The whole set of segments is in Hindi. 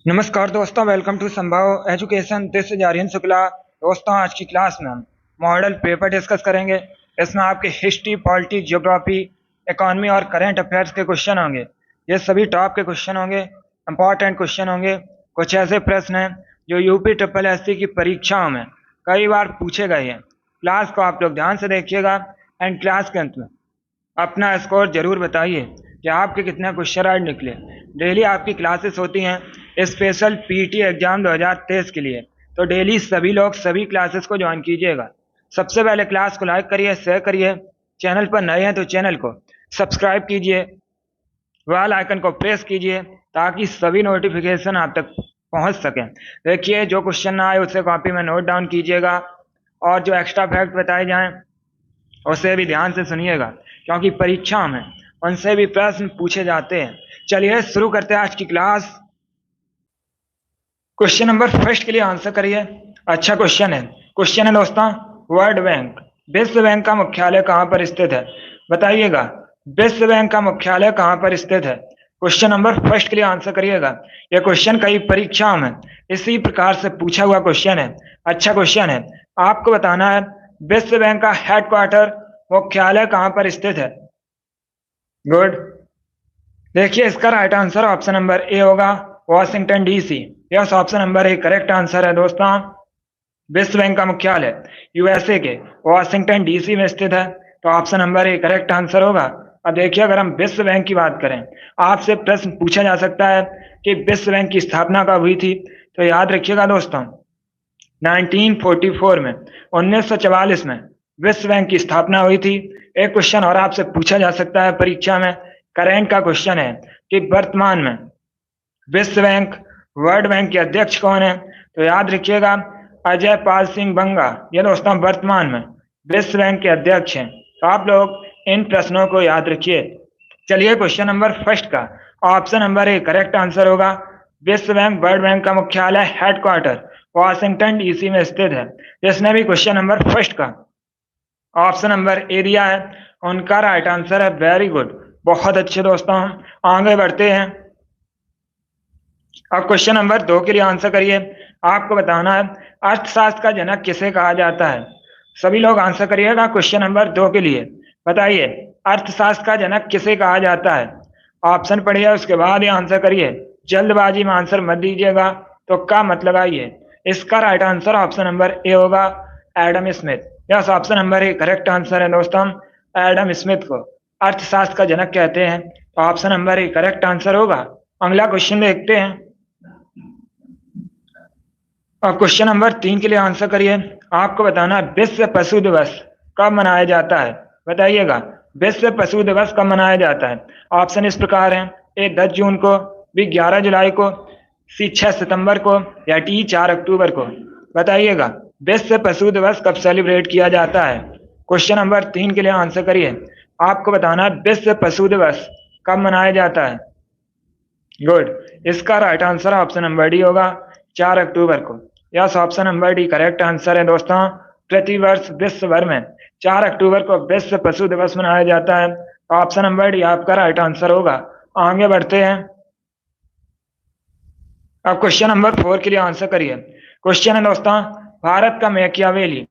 नमस्कार दोस्तों, welcome to Sambhav education. This is Aryan Shukla. दोस्तों, आज की क्लास में हम मॉडल पेपर डिस्कस करेंगे। इसमें आपके हिस्ट्री, पॉलिटी, ज्योग्राफी, इकोनॉमी और करंट अफेयर्स के क्वेश्चन होंगे। ये सभी टॉप के क्वेश्चन होंगे, इंपॉर्टेंट क्वेश्चन होंगे। कुछ ऐसे प्रश्न हैं जो यूपी ट्रिपल एससी की परीक्षाओं में कई बार पूछे गए हैं। क्लास को आप लोग ध्यान से देखिएगा एंड क्लास के अंत में अपना स्कोर जरूर बताइए कि आपके कितने क्वेश्चन आज निकले। डेली आपकी क्लासेस होती हैं स्पेशल पीटी एग्जाम 2023 के लिए, तो डेली सभी लोग सभी क्लासेस को ज्वाइन कीजिएगा। सबसे पहले क्लास को लाइक करिए, शेयर करिए। चैनल पर नए हैं तो चैनल को सब्सक्राइब कीजिए, बेल आइकन को प्रेस कीजिए ताकि सभी नोटिफिकेशन आप तक पहुंच सकें। देखिए, जो क्वेश्चन ना आए उसे कॉपी में नोट डाउन कीजिएगा और जो एक्स्ट्रा फैक्ट बताए जाएं उसे भी ध्यान से सुनिएगा, क्योंकि परीक्षा में उनसे भी प्रश्न पूछे जाते हैं। चलिए शुरू करते हैं आज की क्लास। क्वेश्चन नंबर फर्स्ट के लिए आंसर करिए। अच्छा क्वेश्चन है दोस्तों, वर्ल्ड बैंक, विश्व बैंक का मुख्यालय कहां पर स्थित है? बताइएगा, विश्व बैंक का मुख्यालय कहां पर स्थित है? क्वेश्चन नंबर फर्स्ट के लिए आंसर करिएगा। यह क्वेश्चन कई परीक्षाओं में इसी प्रकार से पूछा हुआ क्वेश्चन है। अच्छा क्वेश्चन है, आपको बताना है विश्व बैंक का हेडक्वार्टर, मुख्यालय कहां पर स्थित है? गुड। देखिए, इसका right answer option number A होगा, Washington DC. Yes, option number A correct answer है दोस्तों। विश्व बैंक का मुख्यालय यूएसए के वॉशिंगटन डीसी में स्थित है, तो option number A correct answer होगा। अब देखिए, अगर हम विश्व बैंक की बात करें, आपसे प्रश्न पूछा जा सकता है कि विश्व बैंक की स्थापना कब हुई थी, तो याद रखिएगा दोस्तों, 1944 में, 1944 में विश्व बैंक की स्थापना हुई थी। एक क्वेश्चन और आपसे पूछा जा सकता है परीक्षा में, करेंट का क्वेश्चन है कि वर्तमान में विश्व बैंक, वर्ल्ड बैंक के अध्यक्ष कौन है? तो याद रखिएगा, अजय पाल सिंह बंगा, ये दोस्तों वर्तमान में विश्व बैंक के अध्यक्ष हैं। तो आप लोग इन प्रश्नों को याद रखिए। चलिए, क्वेश्चन नंबर फर्स्ट का option number A correct answer होगा। विश्व बैंक, वर्ल्ड बैंक का मुख्यालय, हेडक्वार्टर वॉशिंगटन डीसी में स्थित है। जिसने भी क्वेश्चन नंबर फर्स्ट का ऑप्शन नंबर ए दिया है, उनका राइट आंसर है। वेरी गुड, बहुत अच्छे दोस्तों, हम आगे बढ़ते हैं। अब क्वेश्चन नंबर 2 के लिए आंसर करिए। आपको बताना है अर्थशास्त्र का जनक किसे कहा जाता है? सभी लोग आंसर करिएगा क्वेश्चन नंबर 2 के लिए। बताइए, अर्थशास्त्र का जनक किसे कहा जाता है? ऑप्शन पढ़िए, उसके बाद ही आंसर करिए। जल्दबाजी में आंसर मत दीजिएगा, तो का मतलब आइए। इसका right answer option number A होगा, Adam Smith. Yes, option number A correct answer है दोस्तों। एडम स्मिथ को अर्थशास्त्र का जनक कहते हैं, तो option number A correct answer होगा। अगला क्वेश्चन देखते हैं। अब क्वेश्चन नंबर 3 के लिए आंसर करिए। आपको बताना है विश्व पशु दिवस कब मनाया जाता है? बताइएगा, विश्व पशु दिवस कब मनाया जाता है? ऑप्शन इस प्रकार हैं, ए 10 जून को, बी 11 जुलाई को, सी 6 सितंबर को, या डी 4 अक्टूबर को। बताइएगा, विश्व पशु दिवस कब सेलिब्रेट किया जाता है? क्वेश्चन नंबर 3 के लिए आंसर करिए। आपको बताना है विश्व पशु दिवस कब मनाया जाता है? गुड, इसका right answer option number D होगा, 4 अक्टूबर को। Yes, option number D correct answer है दोस्तों। प्रतिवर्ष विश्व भर में 4 अक्टूबर को विश्व पशु दिवस मनाया जाता है। ऑप्शन नंबर डी आपका राइट आंसर होगा। आगे बढ़ते हैं। अब क्वेश्चन नंबर 4 के लिए आंसर करिए। क्वेश्चन है दोस्तों, भारत का मैकियावेली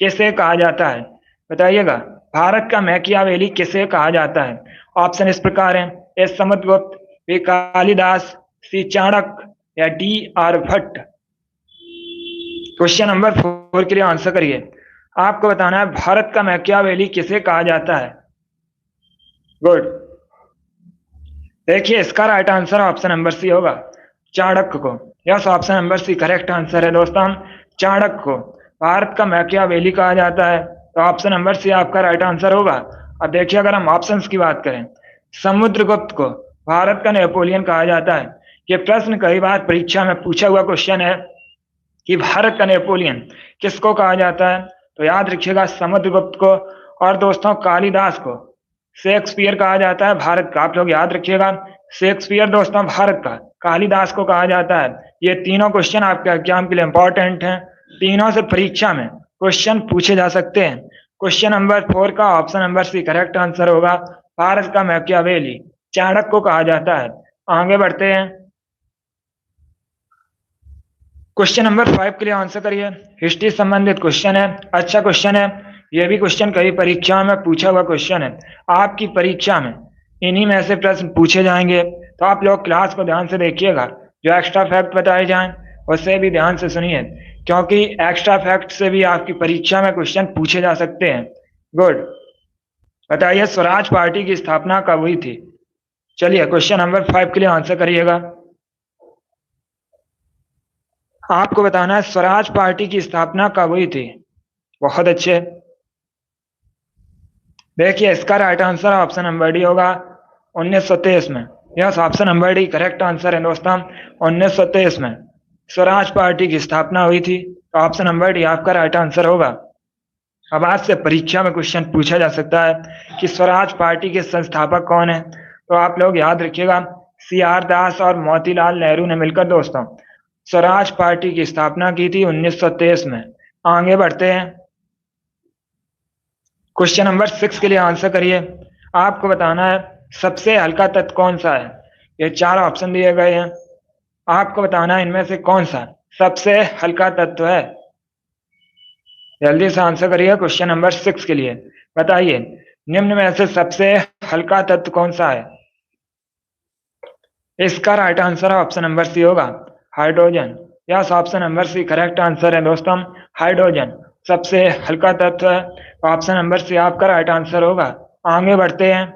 किसे कहा जाता है? बताइएगा, भारत का मैकियावेली किसे कहा जाता है? ऑप्शन इस प्रकार है, ए समुद्रगुप्त, बी कालिदास, सी चाणक्य, या डी आर्यभट्ट। क्वेश्चन नंबर 4 के लिए आंसर करिए। आपको बताना है भारत का मैकियावेली किसे कहा जाता है? गुड। देखिए, इसका right answer option number C होगा, चाणक्य को। Yes, option number C correct answer है दोस्तों। चाणक्य को भारत का मैकियावेली कहा जाता है, तो ऑप्शन नंबर सी आपका राइट आंसर होगा। अब देखिए, अगर हम ऑप्शंस की बात करें, समुद्रगुप्त को भारत का नेपोलियन कहा जाता है। ये प्रश्न कई बार परीक्षा में पूछा हुआ क्वेश्चन है कि भारत का नेपोलियन किसको कहा जाता है, तो याद रखिएगा समुद्रगुप्त को। और दोस्तों, कालिदास को शेक्सपियर कहा जाता है भारत का। आप लोग याद रखिएगा, शेक्सपियर दोस्तों भारत का, कालिदास को कहा जाता है। ये तीनों क्वेश्चन आपके एग्जाम के लिए इंपॉर्टेंट हैं। तीनों से परीक्षा में क्वेश्चन पूछे जा सकते हैं। क्वेश्चन नंबर 4 का option number C correct answer होगा, भारत का मैकियावेली चाणक्य को कहा जाता है। आगे बढ़ते हैं। क्वेश्चन नंबर 5 के लिए आंसर करिए। हिस्ट्री संबंधित क्वेश्चन है, अच्छा क्वेश्चन है। यह भी क्वेश्चन कई परीक्षा में पूछा हुआ क्वेश्चन है। आपकी परीक्षा में इन्हीं में से प्रश्न पूछे जाएंगे, तो आप लोग क्लास को ध्यान से देखिएगा। जो एक्स्ट्रा फैक्ट बताए जाएं उससे भी ध्यान से सुनिए, क्योंकि एक्स्ट्रा फैक्ट से भी आपकी परीक्षा में क्वेश्चन पूछे जा सकते हैं। गुड। बताइए स्वराज पार्टी की स्थापना कब हुई थी? चलिए क्वेश्चन नंबर 5 के लिए आंसर करिएगा। आपको बताना है स्वराज पार्टी की स्थापना कब हुई थी। बहुत अच्छे। देखिए इसका right answer option number D होगा 1923 में। Yes, option number D correct answer है दोस्तों। 1923 में स्वराज पार्टी की स्थापना हुई थी, तो ऑप्शन नंबर डी आपका राइट आंसर होगा। अब आज से परीक्षा में क्वेश्चन पूछा जा सकता है कि स्वराज पार्टी के संस्थापक कौन है, तो आप लोग याद रखिएगा CR दास और मोतीलाल नेहरू ने मिलकर दोस्तों स्वराज पार्टी की स्थापना की थी 1923 में। आगे बढ़ते हैं, क्वेश्चन नंबर 6 के लिए आंसर करिए। आपको बताना है सबसे हल्का तत्व कौन सा है। ये 4 ऑप्शन दिए गए हैं, आपको बताना है इनमें से कौन सा सबसे हल्का तत्व है। जल्दी से आंसर करिए क्वेश्चन नंबर 6 के लिए। बताइए निम्न में से सबसे हल्का तत्व कौन सा है। इसका right answer option number C होगा hydrogen. Yes, option number C correct answer है दोस्तों। हाइड्रोजन सबसे हल्का तत्व है, ऑप्शन नंबर सी आपका राइट आंसर होगा। आगे बढ़ते हैं,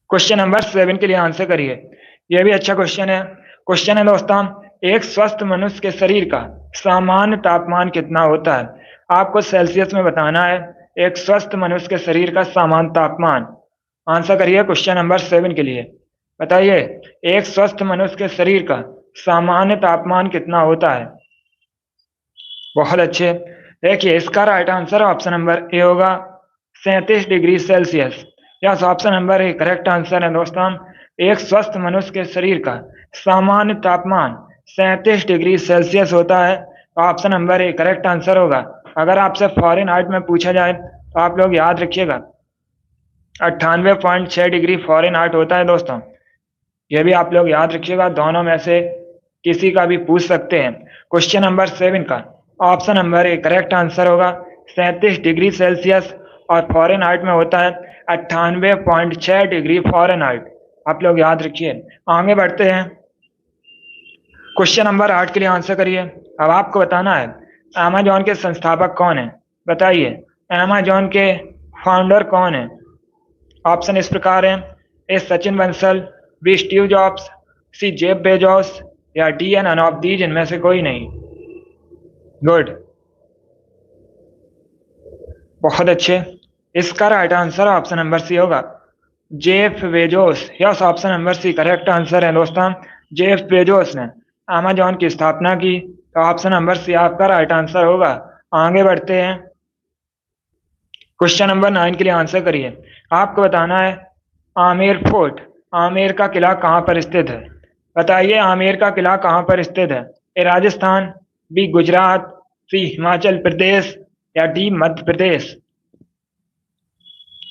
क्वेश्चन नंबर 7 के लिए आंसर करिए। यह भी अच्छा क्वेश्चन है। क्वेश्चन है दोस्तों एक स्वस्थ मनुष्य के शरीर का सामान्य तापमान कितना होता है। आपको सेल्सियस में बताना है एक स्वस्थ मनुष्य के शरीर का सामान्य तापमान। आंसर करिए क्वेश्चन नंबर 7 के लिए। बताइए एक स्वस्थ मनुष्य के शरीर का सामान्य तापमान कितना होता है। बहुत अच्छे। देखिए इसका right answer option number A होगा 37 degree Celsius. Yes, option number A correct answer है दोस्तों। एक स्वस्थ मनुष्य के शरीर का सामान्य तापमान 37 डिग्री सेल्सियस होता है, तो option number A correct answer होगा। अगर आपसे फ़ारेनहाइट में पूछा जाए तो आप लोग याद रखिएगा 98.6 डिग्री फ़ारेनहाइट होता है दोस्तों। यह भी आप लोग याद रखिएगा, दोनों में से किसी का भी पूछ सकते हैं। क्वेश्चन नंबर 7 का option number A correct answer होगा 37 डिग्री सेल्सियस, और फ़ारेनहाइट में होता है 98.6 डिग्री फ़ारेनहाइट। आप लोग याद रखिए। आगे बढ़ते हैं, क्वेश्चन नंबर 8 के लिए आंसर करिए। अब आपको बताना है अमेजॉन के संस्थापक कौन है। बताइए अमेजॉन के फाउंडर कौन है। ऑप्शन इस प्रकार हैं A Sachin Bansal, B Steve Jobs, C Jeff Bezos, या डी एन ऑफ दीज इनमें से कोई नहीं। गुड, बहुत अच्छे। इसका right answer option number C होगा Jeff Bezos. Yes, option number C correct answer है दोस्तों। जेफ बेजोस ने अमेजॉन की स्थापना की, तो ऑप्शन नंबर सी आपका राइट आंसर होगा। आगे बढ़ते हैं, क्वेश्चन नंबर 9 के लिए आंसर करिए। आपको बताना है आमेर फोर्ट, आमेर का किला कहाँ पर स्थित है। बताइए आमेर का किला कहाँ पर स्थित है। ए राजस्थान, बी गुजरात, सी हिमाचल प्रदेश, या D Madhya Pradesh.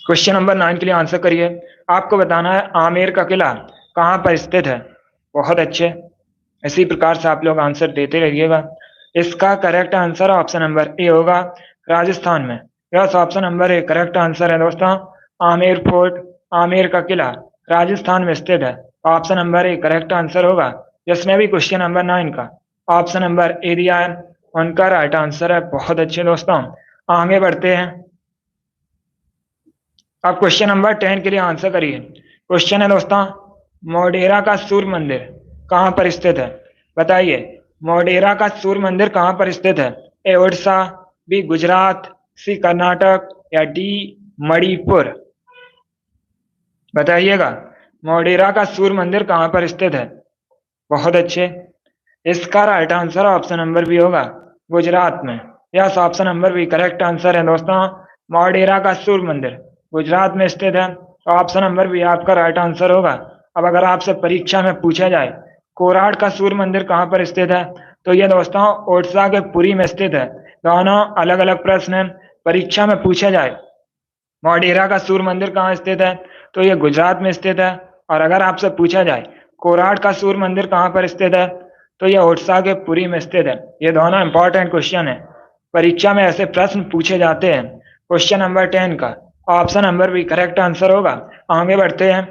Question number 9 के लिए आंसर करिए। आपको बताना है आमेर का किला कहाँ पर स्थित है। बहुत अच्छे, इसी प्रकार से आप लोग आंसर देते रहिएगा। इसका correct answer option number A होगा राजस्थान में। Yes, option number A correct answer है दोस्तों। आमेर फोर्ट, आमेर का किला राजस्थान में स्थित है, option number A correct answer होगा। जिसने भी क्वेश्चन नंबर 9 का ऑप्शन नंबर ए दिया है उनका राइट आंसर है। बहुत अच्छे दोस्तों, आगे बढ़ते हैं। अब क्वेश्चन नंबर 10 के लिए आंसर करिए। क्वेश्चन है दोस्तों मोढेरा का सूर्य मंदिर कहाँ पर स्थित है। बताइए मोढेरा का सूर्य मंदिर कहाँ पर स्थित है। ए उड़ीसा, बी गुजरात, सी कर्नाटक, या डी मणिपुर। बताइएगा मोढेरा का सूर्य मंदिर कहाँ पर स्थित है। बहुत अच्छे। इसका right answer option number B होगा गुजरात में। Yes, option number B correct answer है दोस्तों। मोढेरा का सूर्य मंदिर गुजरात में स्थित है, तो ऑप्शन नंबर बी आपका राइट आंसर होगा। अब अगर आपसे परीक्षा में पूछा जाए कोराड का सूर्य मंदिर कहाँ पर स्थित है, तो ये दोस्तों ओडिशा के पुरी में स्थित है। दोनों अलग अलग प्रश्न है, परीक्षा में पूछा जाए मोढेरा का सूर्य मंदिर कहाँ स्थित है, तो ये गुजरात में स्थित है। और अगर आपसे पूछा जाए कोराड का सूर्य मंदिर कहाँ पर स्थित है, तो यह ओडिशा के पुरी में स्थित है। ये दोनों इंपॉर्टेंट क्वेश्चन है, परीक्षा में ऐसे प्रश्न पूछे जाते हैं। क्वेश्चन नंबर 10 का option number B correct answer होगा। आगे बढ़ते हैं।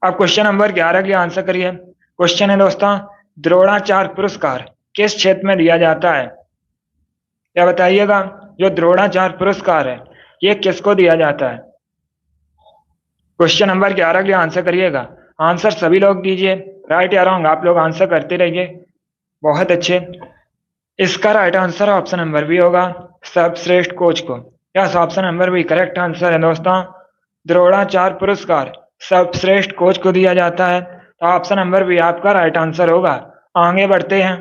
अब क्वेश्चन नंबर 11 के लिए आंसर करिए। क्वेश्चन है दोस्तों, द्रोणाचार्य पुरस्कार किस क्षेत्र में दिया जाता है? क्या बताइएगा, जो द्रोणाचार्य पुरस्कार है ये किसको दिया जाता है? क्वेश्चन नंबर 11 के लिए आंसर करिएगा। आंसर सभी लोग दीजिए, राइट या रॉन्ग आप लोग आंसर करते रहिए। बहुत अच्छे। इसका right answer option number B होगा, सर्वश्रेष्ठ कोच को। Yes, option number B correct answer है दोस्तों। द्रोणाचार्य पुरस्कार सर्वश्रेष्ठ कोच को दिया जाता है, तो ऑप्शन नंबर बी आपका राइट आंसर होगा। आगे बढ़ते हैं।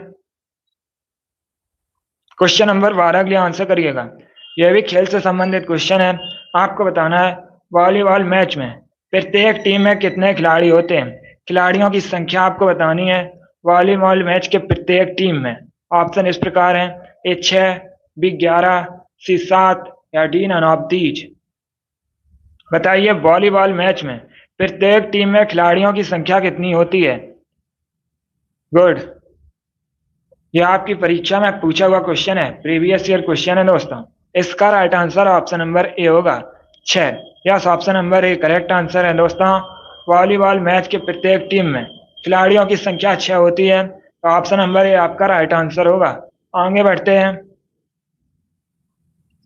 क्वेश्चन नंबर 12 के लिए आंसर करिएगा। यह भी खेल से संबंधित क्वेश्चन है। आपको बताना है वॉलीबॉल मैच में प्रत्येक टीम में कितने खिलाड़ी होते हैं? खिलाड़ियों की संख्या आपको बतानी है वॉलीबॉल मैच के प्रत्येक टीम में। ऑप्शन इस प्रकार है, ए 6, बी 11, सी 7 या डी 9। बताइए वॉलीबॉल मैच में प्रत्येक टीम में खिलाड़ियों की संख्या कितनी होती है? गुड। यह आपकी परीक्षा में पूछा हुआ क्वेश्चन है, प्रीवियस ईयर क्वेश्चन है दोस्तों। इसका right answer option number A होगा, 6। Yes, option number A correct answer है दोस्तों। वॉलीबॉल मैच के प्रत्येक टीम में खिलाड़ियों की संख्या 6 होती है, तो ऑप्शन नंबर ए आपका राइट आंसर होगा। आगे बढ़ते हैं।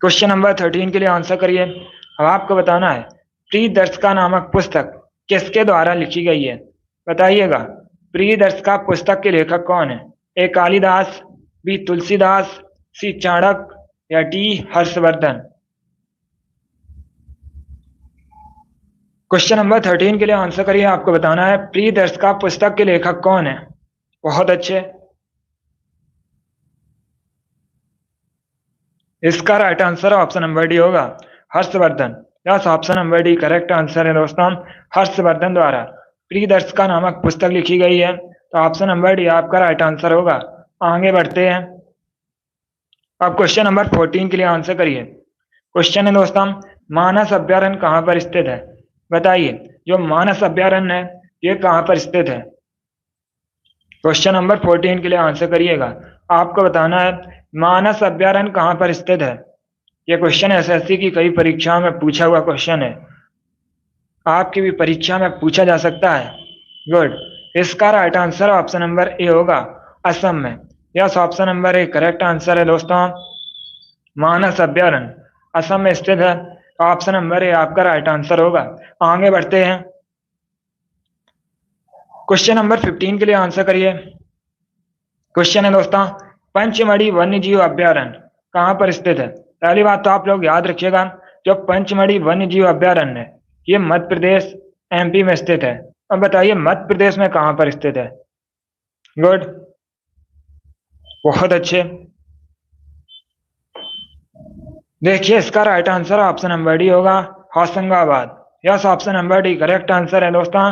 क्वेश्चन नंबर 13 के लिए आंसर करिए। अब आपको बताना है प्रियदर्शिका नामक पुस्तक किसके द्वारा लिखी गई है? बताइएगा प्रियदर्शिका पुस्तक के लेखक कौन है? ए कालिदास, बी तुलसीदास, सी चाणक्य या डी हर्षवर्धन। क्वेश्चन नंबर 13 के लिए आंसर करिए। आपको बताना है प्रियदर्शिका पुस्तक के लेखक कौन है? बहुत अच्छे। इसका right answer option number D होगा, Harshvardhan. Yes, option number D correct answer है दोस्तों। हर्षवर्धन द्वारा प्रियदर्शिका नामक पुस्तक लिखी गई है, तो ऑप्शन नंबर डी आपका राइट आंसर होगा। आगे बढ़ते हैं। अब क्वेश्चन नंबर 14 के लिए आंसर करिए। क्वेश्चन है दोस्तों, मानस अभ्यारण्य कहाँ पर स्थित है? बताइए जो मानस अभ्यारण्य है ये कहाँ पर स्थित है? क्वेश्चन नंबर 14 के लिए आंसर करिएगा। आपको बताना है मानस अभ्यारण्य कहाँ पर स्थित है। यह क्वेश्चन एसएससी की कई परीक्षाओं में पूछा हुआ क्वेश्चन है, आपकी भी परीक्षा में पूछा जा सकता है। गुड। इसका right answer option number A होगा, असम में। Yes, option number A correct answer है दोस्तों। मानस अभ्यारण्य असम में स्थित है, ऑप्शन नंबर ए आपका राइट आंसर होगा। आगे बढ़ते हैं। क्वेश्चन नंबर 15 के लिए आंसर करिए। क्वेश्चन है दोस्तों, पंचमढ़ी वन्य जीव अभ्यारण्य कहाँ पर स्थित है? पहली बात तो आप लोग याद रखिएगा, जो पंचमढ़ी वन्य जीव अभ्यारण्य है ये मध्य प्रदेश एमपी में स्थित है। अब बताइए मध्य प्रदेश में कहाँ पर स्थित है? गुड, बहुत अच्छे। देखिए इसका right answer option number D होगा, Hoshangabad. Yes, option number D correct answer है दोस्तों।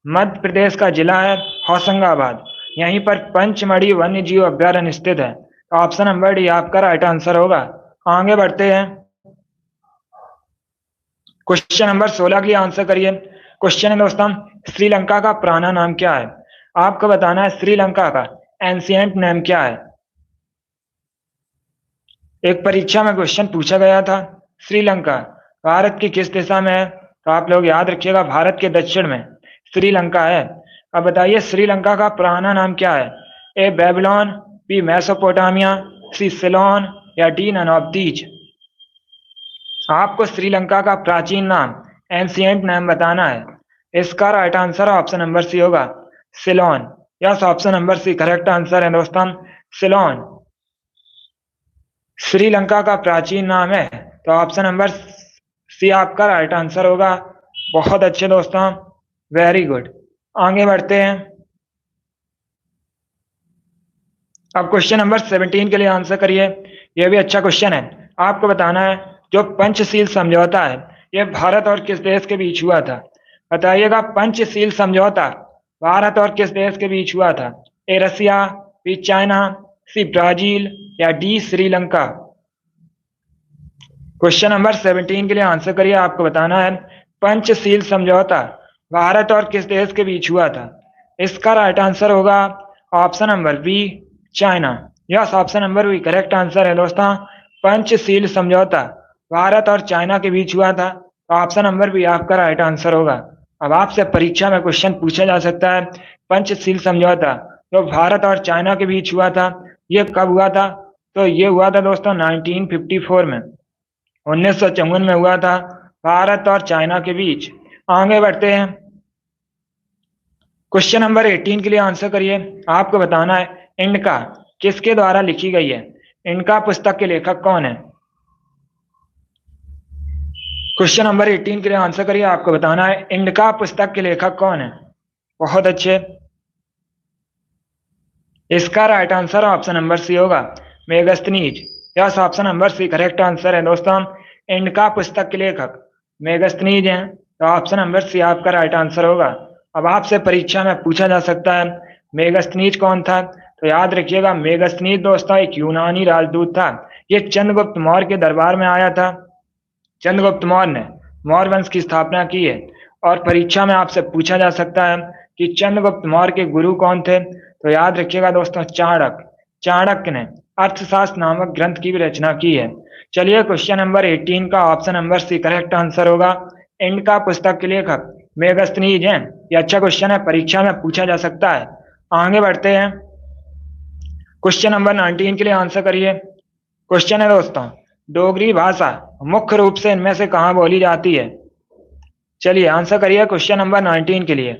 मध्य प्रदेश का जिला है होशंगाबाद, यहीं पर पंचमढ़ी वन्य जीव अभ्यारण्य स्थित है, तो ऑप्शन नंबर डी आपका राइट आंसर होगा। आगे बढ़ते हैं। क्वेश्चन नंबर 16 के लिए आंसर करिए। क्वेश्चन है दोस्तों, श्रीलंका का पुराना नाम क्या है? आपको बताना है श्रीलंका का एंशिएंट नेम क्या है। एक परीक्षा में क्वेश्चन पूछा गया था, श्रीलंका भारत की किस दिशा में है? तो आप लोग याद रखिएगा भारत के दक्षिण में श्रीलंका है। अब बताइए श्रीलंका का पुराना नाम क्या है? ए बेबीलोन, बी मेसोपोटामिया, सी सिलोन या डी ननौतीज। आपको श्रीलंका का प्राचीन नाम एंशिएंट नेम बताना है। इसका right answer option number C होगा, Ceylon. Yes, option number C correct answer है दोस्तों, सिलोन श्रीलंका का प्राचीन नाम है, तो ऑप्शन नंबर सी आपका राइट आंसर होगा। बहुत अच्छे दोस्तों, वेरी गुड। आगे बढ़ते हैं। अब क्वेश्चन नंबर 17 के लिए आंसर करिए। यह भी अच्छा क्वेश्चन है। आपको बताना है जो पंचशील समझौता है यह भारत और किस देश के बीच हुआ था? बताइएगा पंचशील समझौता भारत और किस देश के बीच हुआ था? ए रसिया, बी चाइना, सी ब्राजील या डी श्रीलंका। क्वेश्चन नंबर 17 के लिए आंसर करिए। आपको बताना है पंचशील समझौता भारत और किस देश के बीच हुआ था? इसका राइट आंसर होगा option number B China. Yes, option number B correct answer है दोस्तों। पंचशील समझौता भारत और चाइना के बीच हुआ था, तो ऑप्शन नंबर बी आपका राइट आंसर होगा। अब आपसे परीक्षा में क्वेश्चन पूछा जा सकता है, पंचशील समझौता जो भारत और चाइना के बीच हुआ था, ये कब हुआ था? तो ये हुआ था दोस्तों 1954 में, 1954 में हुआ था भारत और चाइना के बीच। आगे बढ़ते हैं, क्वेश्चन नंबर 18 के लिए आंसर करिए। आपको बताना है इंडका किसके द्वारा लिखी गई है? इंडका पुस्तक के लेखक कौन है? क्वेश्चन नंबर 18 के लिए आंसर करिए। आपको बताना है इंडका पुस्तक के लेखक कौन है? बहुत अच्छे, इसका right answer option number C होगा, Megasthenes. Yes, option number C correct answer है दोस्तों। इंडका पुस्तक के लेखक मेगस्थनीज हैं, तो ऑप्शन नंबर सी आपका राइट आंसर होगा। अब आपसे परीक्षा में पूछा जा सकता है मेगस्थनीज कौन था? तो याद रखिएगा, मेगस्थनीज दोस्तों एक यूनानी राजदूत था। ये चंद्रगुप्त मौर्य के दरबार में आया था। चंद्रगुप्त मौर्य ने मौर्य वंश की स्थापना की है, और परीक्षा में आपसे पूछा जा सकता है कि चंद्रगुप्त मौर्य के गुरु कौन थे? तो याद रखिएगा दोस्तों, चाणक्य। चाणक्य ने अर्थशास्त्र नामक ग्रंथ की भी रचना की है। चलिए, क्वेश्चन नंबर 18 का option number C correct answer होगा। इंडका पुस्तक के लेखक मेगस्थनीज हैं। ये अच्छा क्वेश्चन है, परीक्षा में पूछा जा सकता है। आगे बढ़ते हैं, क्वेश्चन नंबर 19 के लिए आंसर करिए। क्वेश्चन है दोस्तों, डोगरी भाषा मुख्य रूप से इनमें से कहाँ बोली जाती है? चलिए आंसर करिए क्वेश्चन नंबर 19 के लिए।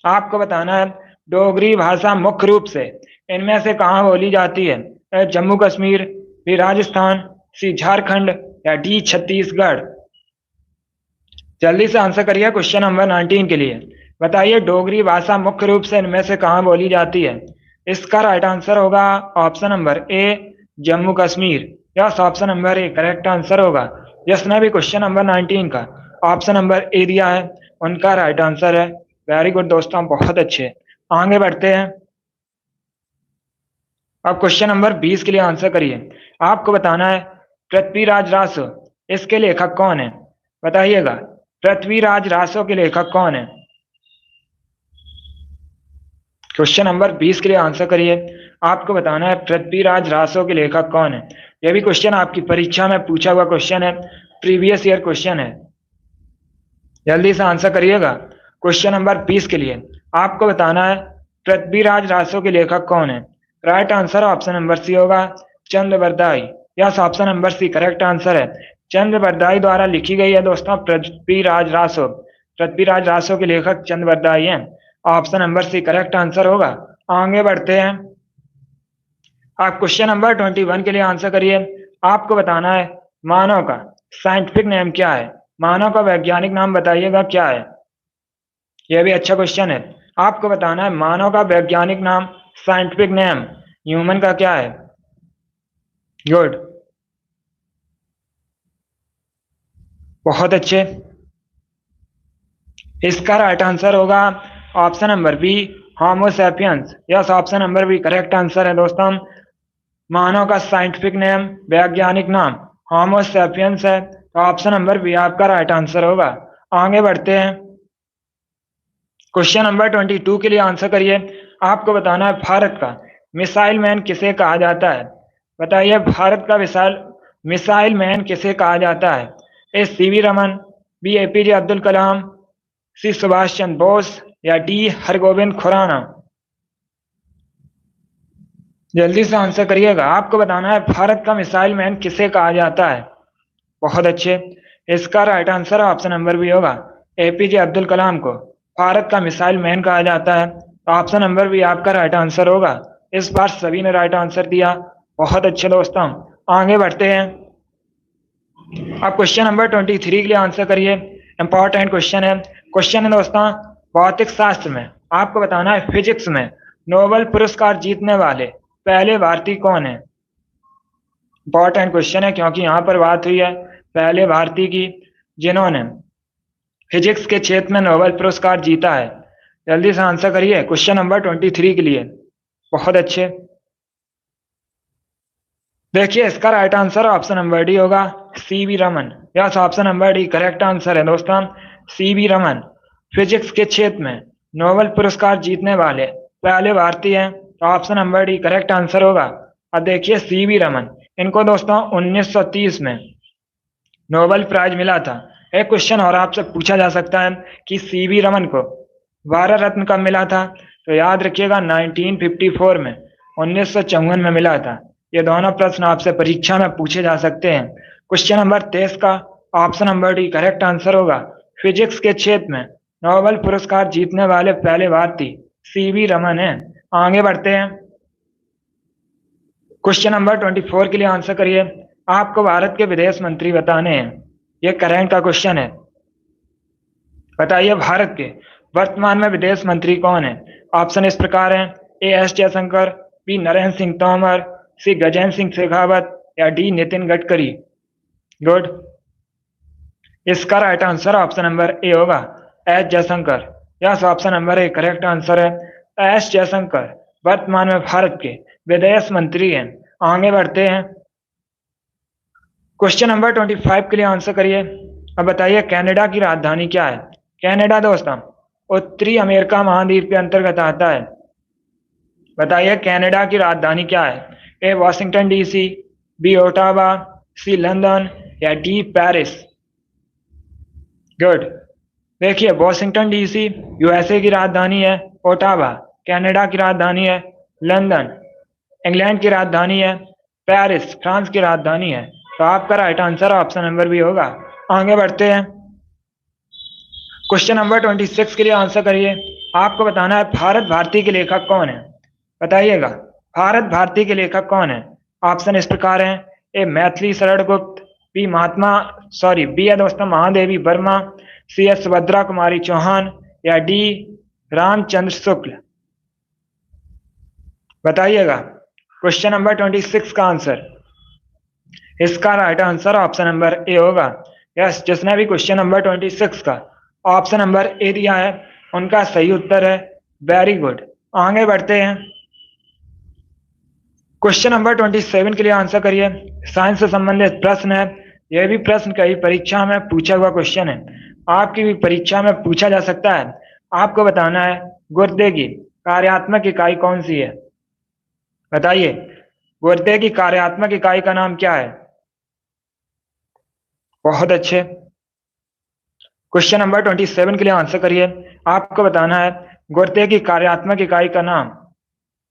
आपको बताना है डोगरी भाषा मुख्य रूप से इनमें से कहाँ बोली जाती है? जम्मू कश्मीर, बी राजस्थान, सी झारखंड, या डी छत्तीसगढ़। जल्दी से आंसर करिए क्वेश्चन नंबर 19 के लिए। बताइए डोगरी भाषा मुख्य रूप से इनमें से कहाँ बोली जाती है? इसका राइट आंसर होगा option number A Jammu Kashmir. Yes, option number A correct answer होगा। जिसने भी क्वेश्चन नंबर 19 का ऑप्शन नंबर ए दिया है उनका राइट आंसर है। वेरी गुड दोस्तों, बहुत अच्छे। आगे बढ़ते हैं, अब क्वेश्चन नंबर 20 के लिए आंसर करिए। आपको बताना है पृथ्वीराज रासो इसके लेखक कौन है? बताइएगा, पृथ्वीराज रासो के लेखक कौन है? क्वेश्चन नंबर 20 के लिए आंसर करिए। आपको बताना है पृथ्वीराज रासो के लेखक कौन है। यह भी क्वेश्चन आपकी परीक्षा में पूछा हुआ क्वेश्चन है, प्रीवियस ईयर क्वेश्चन है। जल्दी से आंसर करिएगा क्वेश्चन नंबर 20 के लिए। आपको बताना है पृथ्वीराज रासो के लेखक कौन है। Right answer option number C होगा, Chandbardai. Yes, option number C correct answer है। चंद्रबरदाई द्वारा लिखी गई है दोस्तों पृथ्वीराज रासो। पृथ्वीराज रासो के लेखक चंद्रबरदाई हैं। Option number C correct answer होगा। आगे बढ़ते हैं, आप क्वेश्चन नंबर 21 के लिए आंसर करिए। आपको बताना है मानव का साइंटिफिक नेम क्या है? मानव का वैज्ञानिक नाम बताइएगा क्या है। यह भी अच्छा क्वेश्चन है। आपको बताना है मानव का वैज्ञानिक नाम, साइंटिफिक नेम ह्यूमन का क्या है? गुड, बहुत अच्छे। इसका राइट आंसर होगा option number B Homo sapiens. Yes, option number B correct answer है दोस्तों। मानव का साइंटिफिक नेम, वैज्ञानिक नाम होमो सैपियंस है, तो ऑप्शन नंबर बी आपका राइट आंसर होगा। आगे बढ़ते हैं, क्वेश्चन नंबर 22 के लिए आंसर करिए। आपको बताना है भारत का मिसाइल मैन किसे कहा जाता है? बताइए, भारत का मिसाइल मैन किसे कहा जाता है? A C V Raman, B A P J Abdul Kalam, C Subhash Chandra Bose, या डी हरगोविंद खुराना। जल्दी से आंसर करिएगा। आपको बताना है भारत का मिसाइल मैन किसे कहा जाता है। बहुत अच्छे, इसका right answer option number B होगा, एपीजे अब्दुल कलाम को भारत का मिसाइल मैन कहा जाता है। ऑप्शन नंबर बी आपका राइट आंसर होगा। इस बार सभी ने राइट आंसर दिया, बहुत अच्छे दोस्तों। आगे बढ़ते हैं, अब क्वेश्चन नंबर 23 के लिए आंसर करिए। इंपॉर्टेंट क्वेश्चन है। क्वेश्चन है दोस्तों, भौतिक शास्त्र में आपको बताना है फिजिक्स में नोबेल पुरस्कार जीतने वाले पहले भारतीय कौन है? इंपॉर्टेंट क्वेश्चन है क्योंकि यहाँ पर बात हुई है पहले भारतीय की जिन्होंने फिजिक्स के क्षेत्र में नोबेल पुरस्कार जीता है। जल्दी से आंसर करिए क्वेश्चन नंबर 23 के लिए। बहुत अच्छे, देखिए इसका right answer option number D होगा, C V Raman. Yes, option number D correct answer है दोस्तों। सी वी रमन फिजिक्स के क्षेत्र में नोबेल पुरस्कार जीतने वाले पहले भारतीय हैं, तो option number D correct answer होगा। अब देखिए सीवी रमन, इनको दोस्तों 1930 में नोबेल प्राइज मिला था। एक क्वेश्चन और आपसे पूछा जा सकता है कि सीवी रमन को भारत रत्न कब मिला था, तो याद रखिएगा 1954 में, 1954 में मिला था। ये दोनों प्रश्न आपसे परीक्षा में पूछे जा सकते हैं। क्वेश्चन नंबर 23 का option number D correct answer होगा। फिजिक्स के क्षेत्र में नोबेल पुरस्कार जीतने वाले पहले भारतीय सीवी रमन हैं। आगे बढ़ते हैं, क्वेश्चन नंबर 24 के लिए आंसर करिए। आपको भारत के विदेश मंत्री बताने हैं, ये करंट का क्वेश्चन है। बताइए भारत के वर्तमान में विदेश मंत्री कौन है। ऑप्शन इस प्रकार हैं, A S Jaishankar, B Narendra Singh Tomar, C Gajendra Singh Shekhawat या डी नितिन गडकरी। गुड, इसका right answer option number A होगा, S Jaishankar. Yes, option number A correct answer है। एस जयशंकर वर्तमान में भारत के विदेश मंत्री हैं। आगे बढ़ते हैं, क्वेश्चन नंबर 25 के लिए आंसर करिए। अब बताइए कनाडा की राजधानी क्या है। कनाडा दोस्तों उत्तरी अमेरिका महाद्वीप के अंतर्गत आता है। बताइए कनाडा की राजधानी क्या है। A Washington DC, B Ottawa, C London या डी पेरिस। गुड, देखिए वॉशिंगटन डीसी यूएसए की राजधानी है, ओटावा कनाडा की राजधानी है, लंदन इंग्लैंड की राजधानी है, पेरिस फ्रांस की राजधानी है। तो आपका right answer option number B होगा। आगे बढ़ते हैं, क्वेश्चन नंबर 26 के लिए आंसर करिए। आपको बताना है भारत भारती के लेखक कौन है। बताइएगा भारत भारती के लेखक कौन है। ऑप्शन इस प्रकार हैं, ए मैथिली शरण गुप्त, बी है दोस्तों महादेवी वर्मा, सी है सुभद्रा कुमारी चौहान या डी रामचंद्र शुक्ल। बताइएगा क्वेश्चन नंबर 26 का आंसर। इसका right answer option number A होगा। यस, जिसने भी क्वेश्चन नंबर 26 का ऑप्शन नंबर ए दिया है उनका सही उत्तर है। वेरी गुड, आगे बढ़ते हैं, क्वेश्चन नंबर 27 के लिए आंसर करिए। साइंस से संबंधित प्रश्न है। यह भी प्रश्न कई परीक्षा में पूछा हुआ क्वेश्चन है, आपकी भी परीक्षा में पूछा जा सकता है। आपको बताना है गुर्दे की कार्यात्मक इकाई कौन सी है। बताइए गुर्दे की कार्यात्मक इकाई का नाम क्या है। बहुत अच्छे, क्वेश्चन नंबर 27 के लिए आंसर करिए। आपको बताना है गुर्दे की कार्यात्मक इकाई का नाम।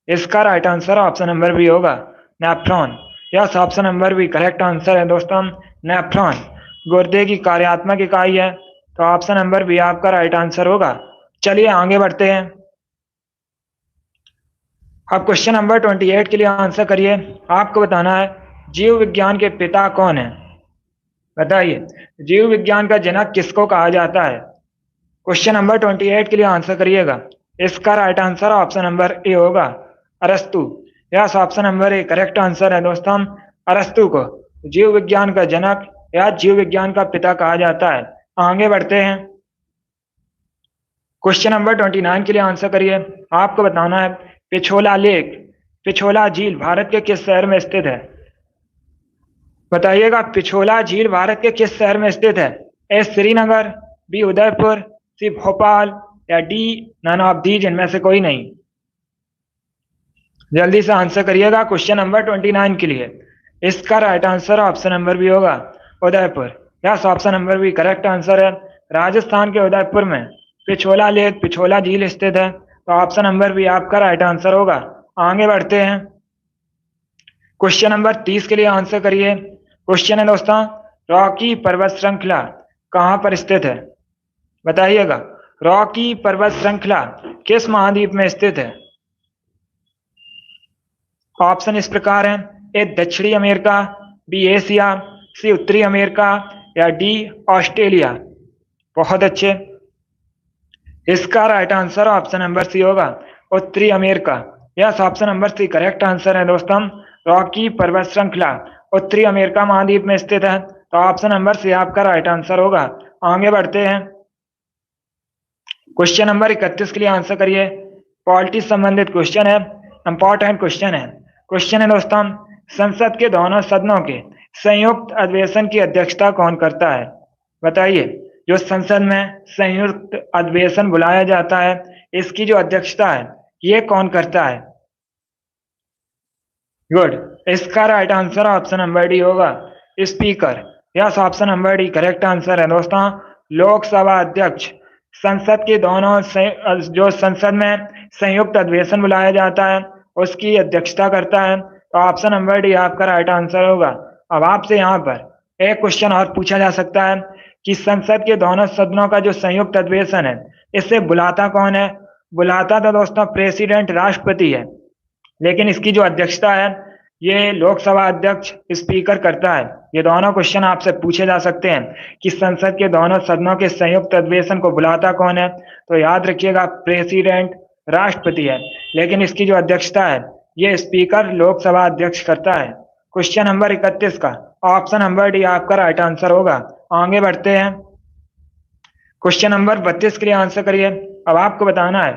इसका right answer option number B होगा, nephron. Yes, option number B correct answer है दोस्तों, नेफ्रॉन गुर्दे की कार्यात्मक इकाई है। तो ऑप्शन नंबर बी आपका राइट आंसर होगा। चलिए आगे बढ़ते हैं, अब क्वेश्चन नंबर 28 के लिए आंसर करिए। आपको बताना है जीव विज्ञान के पिता कौन है। बताइए जीव विज्ञान का जनक किसको कहा जाता है। क्वेश्चन नंबर 28 के लिए आंसर करिएगा। इसका right answer option number A होगा, अरस्तु। Yes, option number A correct answer है दोस्तों, अरस्तु को जीव विज्ञान का जनक या जीव विज्ञान का पिता कहा जाता है। आगे बढ़ते हैं, क्वेश्चन नंबर 29 के लिए आंसर करिए। आपको बताना है पिछोला लेक, पिछोला झील भारत के किस शहर में स्थित है। बताइएगा पिछोला झील भारत के किस शहर में स्थित है। ए श्रीनगर, बी उदयपुर, सी भोपाल या डी नन ऑफ दीज, इनमें से कोई नहीं। जल्दी से आंसर करिएगा क्वेश्चन नंबर 29 के लिए। इसका right answer option number B होगा, Udaipur. Yes, option number B correct answer है। राजस्थान के उदयपुर में पिछोला लेक, पिछोला झील स्थित है। तो ऑप्शन नंबर बी आपका राइट आंसर होगा। आगे बढ़ते हैं, क्वेश्चन नंबर 30 के लिए आंसर करिए। क्वेश्चन है दोस्तों रॉकी पर्वत श्रृंखला कहां पर स्थित है। बताइएगा रॉकी पर्वत श्रृंखला किस महाद्वीप में स्थित है। ऑप्शन इस प्रकार हैं, ए दक्षिणी अमेरिका, बी एशिया, सी उत्तरी अमेरिका या डी ऑस्ट्रेलिया। बहुत अच्छे, इसका right answer option number C होगा, उत्तरी America. Yes, option number C correct answer है दोस्तों, रॉकी पर्वत श्रृंखला उत्तरी अमेरिका महाद्वीप में स्थित है। तो ऑप्शन नंबर सी आपका राइट आंसर होगा। आगे बढ़ते हैं, क्वेश्चन नंबर 31 के लिए आंसर करिए। पॉलिटिक्स संबंधित क्वेश्चन है, इंपॉर्टेंट क्वेश्चन है। क्वेश्चन है दोस्तों संसद के दोनों सदनों के संयुक्त अधिवेशन की अध्यक्षता कौन करता है। बताइए जो संसद में संयुक्त अधिवेशन बुलाया जाता है इसकी जो अध्यक्षता है ये कौन करता है? गुड। इसका right answer option number D होगा, speaker. Yes, option number D correct answer है दोस्तों। लोकसभा अध्यक्ष संसद के दोनों जो संसद में संयुक्त अधिवेशन बुलाया जाता है उसकी अध्यक्षता करता है, तो ऑप्शन नंबर डी आपका राइट आंसर होगा। अब आपसे यहाँ पर एक क्वेश्चन और पूछा जा सकता है कि संसद के दोनों सदनों का जो संयुक्त अधिवेशन है इसे बुलाता कौन है? बुलाता तो दोस्तों प्रेसिडेंट, राष्ट्रपति है, लेकिन इसकी जो अध्यक्षता है ये लोकसभा अध्यक्ष स्पीकर करता है। ये दोनों क्वेश्चन आपसे पूछे जा सकते हैं कि संसद के दोनों सदनों के संयुक्त अधिवेशन को बुलाता कौन है, तो याद रखिएगा प्रेसिडेंट, राष्ट्रपति है, लेकिन इसकी जो अध्यक्षता है ये स्पीकर, लोकसभा अध्यक्ष करता है। क्वेश्चन नंबर 31 का ऑप्शन नंबर डी आपका राइट आंसर होगा। आगे बढ़ते हैं, क्वेश्चन नंबर 32 के लिए आंसर करिए। अब आपको बताना है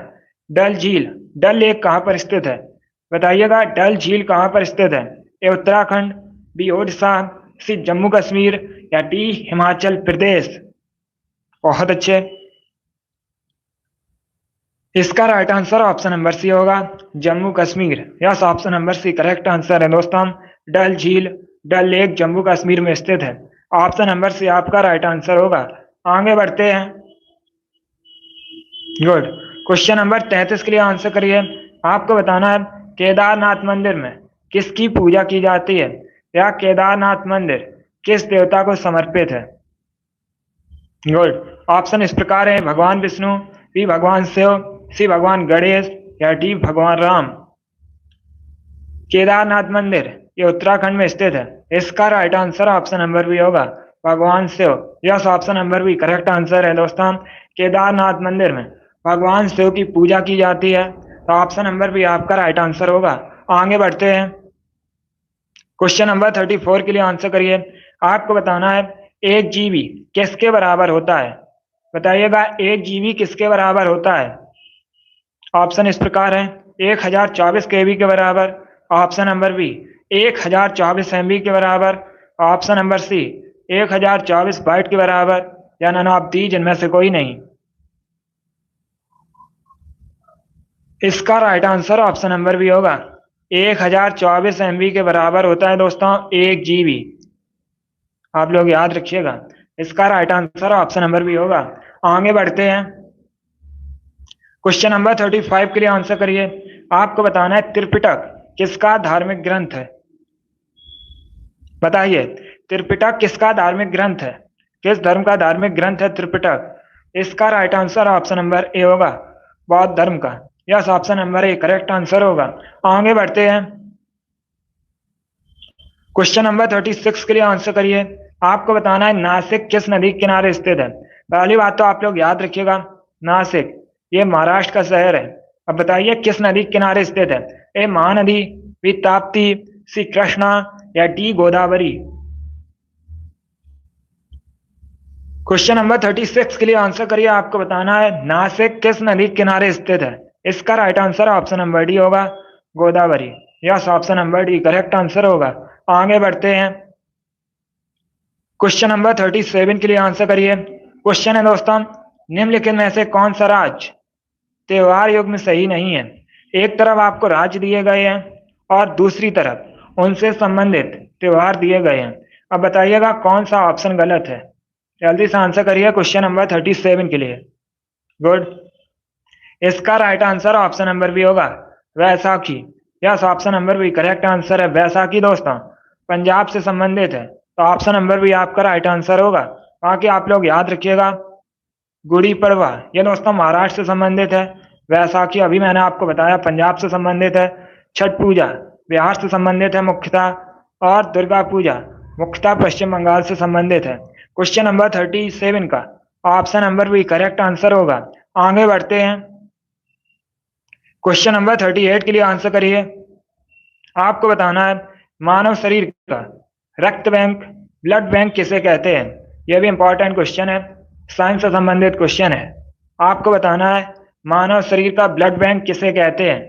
डल झील, डल लेक कहाँ पर स्थित है? बताइएगा डल झील कहाँ पर स्थित है? A Uttarakhand, B Odisha, C Jammu Kashmir या डी हिमाचल प्रदेश? बहुत अच्छे। इसका right answer option number C होगा, Jammu Kashmir. Yes, option number C correct answer है दोस्तों। डल झील, डल लेक जम्मू कश्मीर में स्थित है। ऑप्शन नंबर सी आपका राइट आंसर होगा। आगे बढ़ते हैं, गुड। क्वेश्चन नंबर 33 के लिए आंसर करिए। आपको बताना है केदारनाथ मंदिर में किसकी पूजा की जाती है, या केदारनाथ मंदिर किस देवता को समर्पित है? गुड। ऑप्शन इस प्रकार है, भगवान विष्णु, बी भगवान शिव, सी भगवान गणेश या डी भगवान राम? केदारनाथ मंदिर ये उत्तराखंड में स्थित है। इसका right answer option number B होगा, भगवान Shiv. Yes, option number B correct answer है दोस्तों। केदारनाथ मंदिर में भगवान शिव की पूजा की जाती है, तो ऑप्शन नंबर बी आपका राइट आंसर होगा। आगे बढ़ते हैं, क्वेश्चन नंबर 34 के लिए आंसर करिए। आपको बताना है एक जीबी किसके बराबर होता है? बताइएगा एक जीबी किसके बराबर होता है? ऑप्शन इस प्रकार है, 1024 केबी के बराबर, ऑप्शन नंबर बी 1024 एमबी के बराबर, ऑप्शन नंबर सी 1024 बाइट के बराबर, या नन ऑफ दीज इनमें से कोई नहीं। इसका right answer option number B होगा, 1024 एमबी के बराबर होता है दोस्तों एक जीबी। आप लोग याद रखिएगा, इसका right answer option number B होगा। आगे बढ़ते हैं, क्वेश्चन नंबर 35 के लिए आंसर करिए। आपको बताना है त्रिपिटक किसका धार्मिक ग्रंथ है? बताइए त्रिपिटक किसका धार्मिक ग्रंथ है? किस धर्म का धार्मिक ग्रंथ है त्रिपिटक? इसका right answer option number A होगा, बौद्ध धर्म का। Yes, option number A correct answer होगा। आगे बढ़ते हैं, क्वेश्चन नंबर 36 के लिए आंसर करिए। आपको बताना है नासिक किस नदी के किनारे स्थित है? पहली बात तो आप लोग याद रखिएगा, नासिक ये महाराष्ट्र का शहर है। अब बताइए किस नदी के किनारे स्थित है? ए महानदी, बी ताप्ती, सी कृष्णा या डी गोदावरी? क्वेश्चन नंबर 36 के लिए आंसर करिए। आपको बताना है नासिक किस नदी के किनारे स्थित है? इसका right answer option number D होगा, Godavari. Yes, option number D correct answer होगा। आगे बढ़ते हैं, क्वेश्चन नंबर 37 के लिए आंसर करिए। क्वेश्चन है दोस्तों, निम्नलिखित में से कौन सा राज्य त्योहार युग में सही नहीं है? एक तरफ आपको राज्य दिए गए हैं और दूसरी तरफ उनसे संबंधित त्योहार दिए गए हैं। अब बताइएगा कौन सा ऑप्शन गलत है? जल्दी से आंसर करिए क्वेश्चन नंबर 37 के लिए। गुड। इसका right answer option number B होगा, Vaisakhi. Yes, option number B correct answer है, वैसाखी दोस्तों पंजाब से संबंधित है, तो ऑप्शन नंबर बी आपका राइट आंसर होगा। बाकी आप लोग याद रखिएगा गुड़ी पड़वा ये दोस्तों महाराष्ट्र से संबंधित है, वैसाखी अभी मैंने आपको बताया पंजाब से संबंधित है, छठ पूजा बिहार से संबंधित है मुख्यतः, और दुर्गा पूजा मुख्यतः पश्चिम बंगाल से संबंधित है। क्वेश्चन नंबर 37 का option number B correct answer होगा। आगे बढ़ते हैं, क्वेश्चन नंबर 38 के लिए आंसर करिए। आपको बताना है मानव शरीर का रक्त बैंक, ब्लड बैंक किसे कहते हैं? यह भी इंपॉर्टेंट क्वेश्चन है, साइंस से संबंधित क्वेश्चन है। आपको बताना है मानव शरीर का ब्लड बैंक किसे कहते हैं?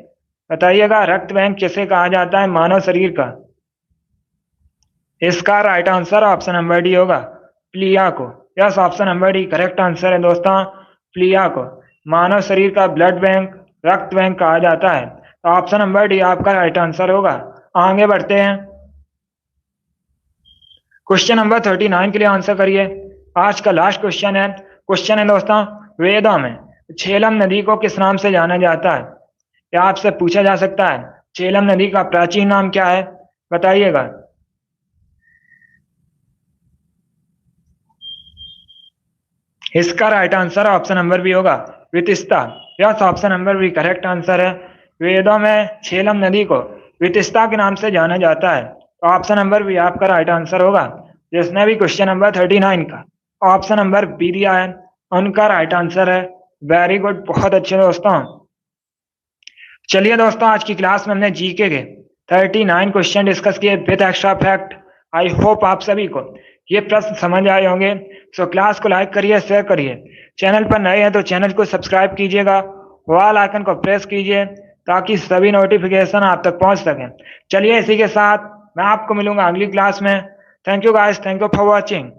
बताइएगा रक्त बैंक किसे कहा जाता है मानव शरीर का? इसका right answer option number D होगा, प्लिया को। Yes, option number D correct answer है दोस्तों, प्लिया को। मानव शरीर का ब्लड बैंक रक्त बैंक कहा जाता है? तो ऑप्शन नंबर डी आपका राइट आंसर होगा। आगे बढ़ते हैं, क्वेश्चन नंबर 39 के लिए आंसर करिए। आज का लास्ट क्वेश्चन है दोस्तों, वेदों में झेलम नदी को किस नाम से जाना जाता है? क्या आपसे पूछा जा सकता है झेलम नदी का प्राचीन नाम क्या है, बताइएगा। इसका right answer option number B होगा, Vitasta. Yes, option number B correct answer है। वेदों में झेलम नदी को वितिस्ता के नाम से जाना जाता है, तो ऑप्शन नंबर बी आपका राइट आंसर होगा। जिसने भी क्वेश्चन नंबर 39 का ऑप्शन नंबर बी दिया है उनका राइट आंसर है। वेरी गुड, बहुत अच्छे दोस्तों। चलिए दोस्तों, आज की क्लास में हमने जीके के 39 क्वेश्चन डिस्कस किए with extra fact. I hope आप सभी को ये प्रश्न समझ आए होंगे। सो क्लास को लाइक करिए, शेयर करिए। चैनल पर नए हैं तो चैनल को सब्सक्राइब कीजिएगा, ऑल आइकन को प्रेस कीजिए ताकि सभी नोटिफिकेशन आप तक पहुंच सकें। चलिए, इसी के साथ मैं आपको मिलूंगा अगली क्लास में। Thank you guys, thank you for watching.